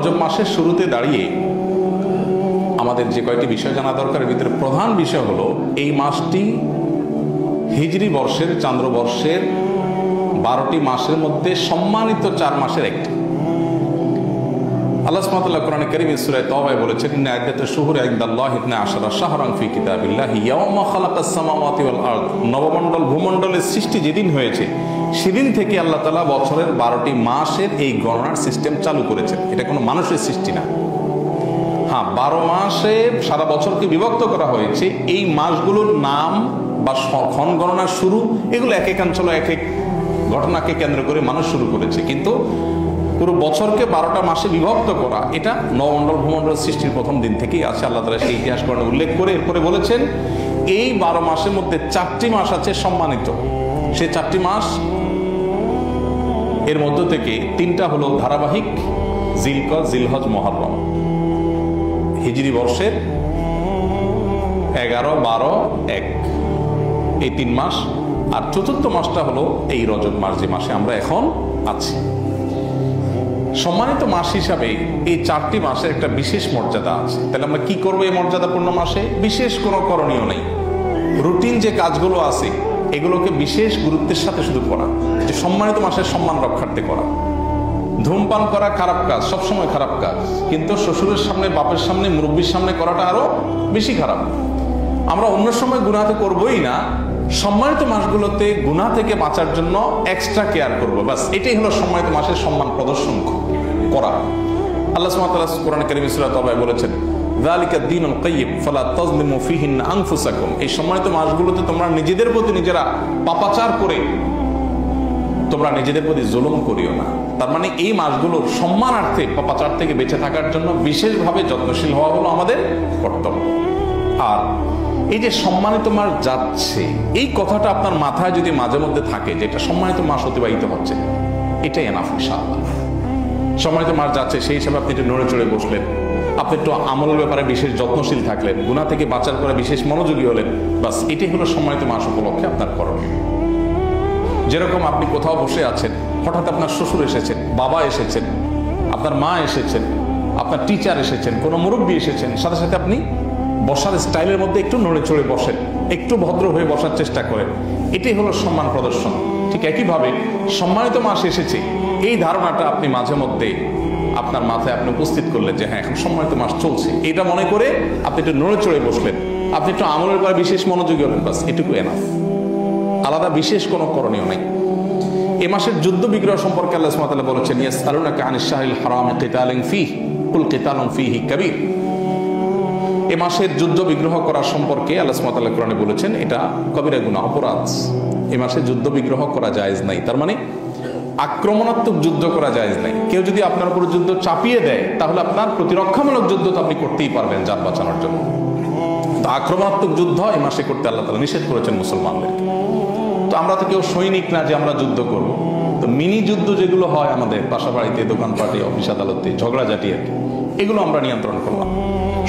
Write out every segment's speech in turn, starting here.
রজব মাসের শুরুতে দাঁড়িয়ে আমাদের যে কয়েকটি বিষয় জানা দরকারের ভিতরে প্রধান বিষয় হলো এই মাসটি হিজরি বর্ষের চান্দ্রবর্ষের 12টি মাসের মধ্যে সম্মানিত 4 মাসের একটি। আল্লাহ সুবহানাহু ওয়া তাআলা কোরআনে কারীমে সূরা তাওবায় বলেছেন, ইন্না ইদ্দাতাশ শুহুরি ইনদাল্লাহি 12 শাহরান ফি কিতাবিল্লাহি ইয়াওমা খালাকাস সামাওয়াতি ওয়াল আরদ। নবমণ্ডল ভূমণ্ডলের সৃষ্টি যেদিন হয়েছে সেদিন থেকে আল্লাহ তাআলা বছরের 12টি মাসের এই গণনার সিস্টেম চালু করেছেন। এটা কোনো মানুষের সৃষ্টি না। হ্যাঁ, 12 মাসে সারা বছরকে বিভক্ত করা হয়েছে। এই মাসগুলোর নাম বা ক্ষণ গণনার শুরু এগুলো এক একাঞ্চল এক এক ঘটনাকে কেন্দ্র করে মানুষ শুরু করেছে, কিন্তু পুরো বছরকে 12টা মাসে বিভক্ত করা এটা নবমণ্ডল ভূমণ্ডল সৃষ্টির প্রথম দিন থেকেই আছে। আল্লাহ তাআলা সেই ইতিহাস কোরআনে উল্লেখ করে এরপরে বলেছেন এই 12 মাসের মধ্যে 4টি মাস আছে সম্মানিত। সেই 4টি মাস এর মধ্য থেকে 3টা হলো ধারাবাহিক, জিলকদ, জিলহজ, মুহররম। হিজরি বর্ষের 11, 12, 1 এই 3 মাস, আর চতুর্থ মাসটা হলো এই রজব মাস, যে মাসে আমরা এখন আছি। সম্মানিত মাস হিসাবে এই 4টি মাসের একটা বিশেষ মর্যাদা আছে। তাহলে আমরা কি করবো এই মর্যাদাপূর্ণ মাসে? বিশেষ কোনো করণীয় নেই। রুটিন যে কাজগুলো আছে এগুলোকে বিশেষ গুরুত্বের সাথে শুধু করা, যে সম্মানিত মাসের সম্মান রক্ষার্থে করা। ধূমপান করা খারাপ কাজ, সবসময় খারাপ কাজ, কিন্তু শ্বশুরের সামনে, বাপের সামনে, মুরব্বীর সামনে করাটা আরো বেশি খারাপ। আমরা অন্য সময় গুনাহ তো করবোই না, সম্মানিত মাসগুলোতে গুনাহ থেকে বাঁচার জন্য এক্সট্রা কেয়ার করবো। বাস এটাই হলো সম্মানিত মাসের সম্মান প্রদর্শন করা। আল্লাহ সুবহানাহু ওয়া তাআলা কোরআনে কারীমে সূরা তাওবায় বলেছেন, যালিকা দ্বীনুল কাইয়্যিম ফালা তাযলিমু ফীহিন্না আনফুসাকুম। এই সম্মানিত মাসগুলোতে তোমরা নিজেদের প্রতি নিজেরা পাপাচার করে তোমরা নিজেদের প্রতি জুলুম করিও না। তার মানে এই মাসগুলোর সম্মানার্থে পাপাচার থেকে বেঁচে থাকার জন্য বিশেষভাবে যত্নশীল হওয়া হলো আমাদের কর্তব্য। আর এই যে সম্মানিত মাস যাচ্ছে, এই কথাটা আপনার মাথায় যদি মাঝে মধ্যে থাকে যে এটা সম্মানিত মাস অতিবাহিত হচ্ছে, এটাই এনাফ ইনশাআল্লাহ। সম্মানিত মাস যাচ্ছে সেই হিসাবে আপনি একটু নড়ে চড়ে বসলেন, আপনি একটু আমলের ব্যাপারে বিশেষ যত্নশীল থাকলেন, গুনাহ থেকে বাঁচার করে বিশেষ মনোযোগী হলেন, বাস এটাই হলো সম্মানিত মাস উপলক্ষে আপনার করণীয়। যেরকম আপনি কোথাও বসে আছেন, হঠাৎ আপনার শ্বশুর এসেছেন, বাবা এসেছেন, আপনার মা এসেছেন, আপনার টিচার এসেছেন, কোনো মুরব্বী এসেছেন, সাথে সাথে আপনি বসার স্টাইলের মধ্যে একটু নড়ে চড়ে বসেন, একটু ভদ্র হয়ে বসার চেষ্টা করেন, এটাই হলো সম্মান প্রদর্শন। ঠিক একইভাবে সম্মানিত মাস এসেছে এই ধারণাটা আপনি মাঝে মধ্যে আপনার মাথায় আপনি উপস্থিত করলেন যে হ্যাঁ এখন সম্মানিত মাস চলছে, এটা মনে করে আপনি একটু নড়ে চড়ে বসলেন, আপনি একটু আমলের পরে বিশেষ মনোযোগী হলেন, বাস এটুকু এনাফ। আলাদা বিশেষ কোনো করণীয় নেই। এ মাসের যুদ্ধ বিগ্রহ সম্পর্কে আল্লাহ সুবহানাহু ওয়া তাআলা বলেছেন, ইয়াসআলুনাকা আনিশ শাহরিল হারাম কিতালিন ফীহি কুল কিতালুন ফীহি কাবীর। এ মাসের যুদ্ধ বিগ্রহ করা সম্পর্কে আল্লাহ সুবহানাহু ওয়া তাআলা কোরআনে বলেছেন এটা কবিরা গুনাহ, অপরাধ। এ মাসে যুদ্ধ বিগ্রহ করা জায়েজ নাই। তার মানে আক্রমণাত্মক যুদ্ধ করা জায়েজ নাই। কেউ যদি আপনার উপর যুদ্ধ চাপিয়ে দেয় তাহলে আপনার প্রতিরক্ষামূলক যুদ্ধ তো আপনি করতেই পারবেন জান বাঁচানোর জন্য। তো আক্রমণাত্মক যুদ্ধ এই মাসে করতে আল্লাহ তাআলা নিষেধ করেছেন মুসলমানদেরকে। তো আমরা তো কেউ সৈনিক না যে আমরা যুদ্ধ করব। তো মিনি যুদ্ধ যেগুলো হয় আমাদের বাসা বাড়িতে, দোকানপাটে, অফিস আদালতে, ঝগড়াঝাটি আর কি, এগুলো আমরা নিয়ন্ত্রণ করলাম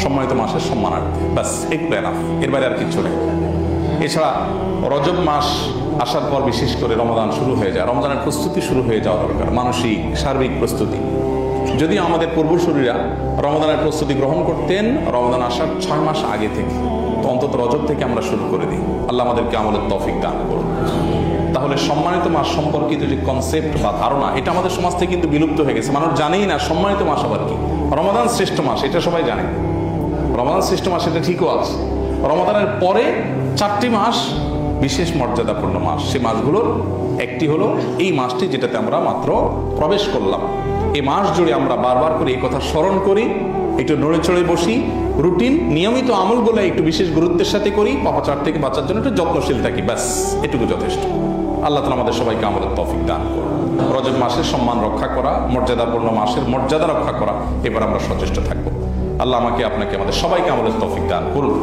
সম্মানিত মাসের সম্মানার্থে, বাস একটু এনাফ, এর বাইরে আর কিছু নেই। এছাড়া রজব মাস আসার পর বিশেষ করে রমজান শুরু হয়ে যায়, রমজানের প্রস্তুতি শুরু হয়ে যাওয়া দরকার, মানসিক সার্বিক প্রস্তুতি। যদিও আমাদের পূর্বসূরীরা রমজানের প্রস্তুতি গ্রহণ করতেন রমজান আসার 6 মাস আগে থেকে, তো অন্তত রজব থেকে আমরা শুরু করে দিই। আল্লাহ আমাদেরকে আমলের তৌফিক দান করুন। তাহলে সম্মানিত মাস সম্পর্কিত যে কনসেপ্ট বা ধারণা, এটা আমাদের সমাজ থেকে কিন্তু বিলুপ্ত হয়ে গেছে। মানুষ জানেই না সম্মানিত মাস আবার কি। রমাদান শ্রেষ্ঠ মাস এটা সবাই জানে, রমাদান শ্রেষ্ঠ মাস এটা ঠিকও আছে। রমাদানের পরে 4টি মাস বিশেষ মর্যাদাপূর্ণ মাস, সে মাসগুলোর একটি হলো এই মাসটি যেটাতে আমরা মাত্র প্রবেশ করলাম। এই মাস জুড়ে আমরা বারবার করে এই কথা স্মরণ করি, একটু নড়ে চড়ে বসি, রুটিন নিয়মিত আমলগুলো একটু বিশেষ গুরুত্বের সাথে করি, পাপাচার থেকে বাঁচার জন্য একটু যত্নশীল থাকি, ব্যাস এটুকু যথেষ্ট। আল্লাহ তাআলা আমাদের সবাইকে আমলের তৌফিক দান করুন। রজব মাসের সম্মান রক্ষা করা, মর্যাদাপূর্ণ মাসের মর্যাদা রক্ষা করা, এবার আমরা সচেষ্ট থাকবো। আল্লাহ আমাকে আপনাকে আমাদের সবাইকে আমলের তৌফিক দান করুন।